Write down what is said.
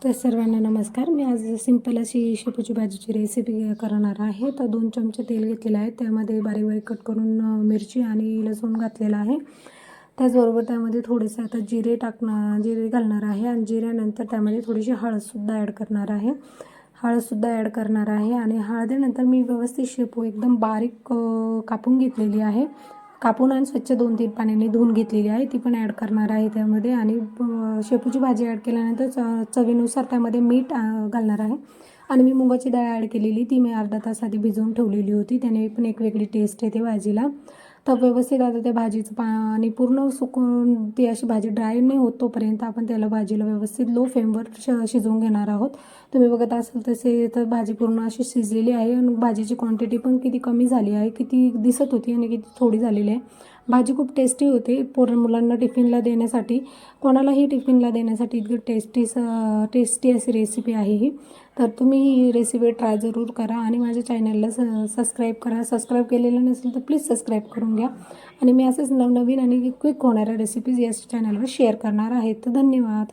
तर सर्वांना नमस्कार। मी आज सिंपल अशी शेपूची भाजीची रेसिपी करणार आहे। तर 2 चमचे तेल घेतलेले आहे, त्यामध्ये बारीक बारीक कट करून मिरची आणि लसूण घातलेला आहे। त्याचबरोबर त्यामध्ये थोडेसे आता जिरे घालणार आहे आणि जिऱ्यानंतर त्यामध्ये थोडीशी हळदसुद्धा ॲड करणार आहे। आणि हळदीनंतर मी व्यवस्थित शेपू एकदम बारीक कापून घेतलेली आहे। कापून आणि स्वच्छ 2-3 पाण्याने धुवून घेतलेली आहे, ती पण ॲड करणार आहे त्यामध्ये। आणि शेपूची भाजी ॲड केल्यानंतर चवीनुसार त्यामध्ये मीठ घालणार आहे। आणि मी मुगाची डाळ ॲड केलेली, ती मी अर्धा तास आधी भिजवून ठेवलेली होती, त्याने पण एक वेगळी टेस्ट येते भाजीला। तर व्यवस्थित आता त्या भाजीचं पाणी पूर्ण सुकून ती अशी भाजी ड्राय नाही होत तोपर्यंत आपण त्याला भाजीला व्यवस्थित लो फ्लेमवर शिजवून घेणार आहोत। तुम्ही बघत असाल तसे तर भाजी पूर्ण अशी शिजलेली आहे आणि भाजीची क्वांटिटी पण किती कमी झाली आहे, किती दिसत होती आणि किती थोडी झालेली आहे। भाजी खूप टेस्टी होते, मुलांना टिफिनला देण्यासाठी, कोणालाही टिफिनला देण्यासाठी इतकी टेस्टी अशी रेसिपी आहे ही। तर तुम्ही ही रेसिपी ट्राय जरूर करा आणि माझ्या चॅनलला सबस्क्राईब करा। सबस्क्राईब केलेलं नसेल तर प्लीज सबस्क्राईब करून घ्या। आणि मी असेच नवनवीन आणि क्विक होणाऱ्या रेसिपीज या चॅनलवर शेअर करणार आहे। तर धन्यवाद।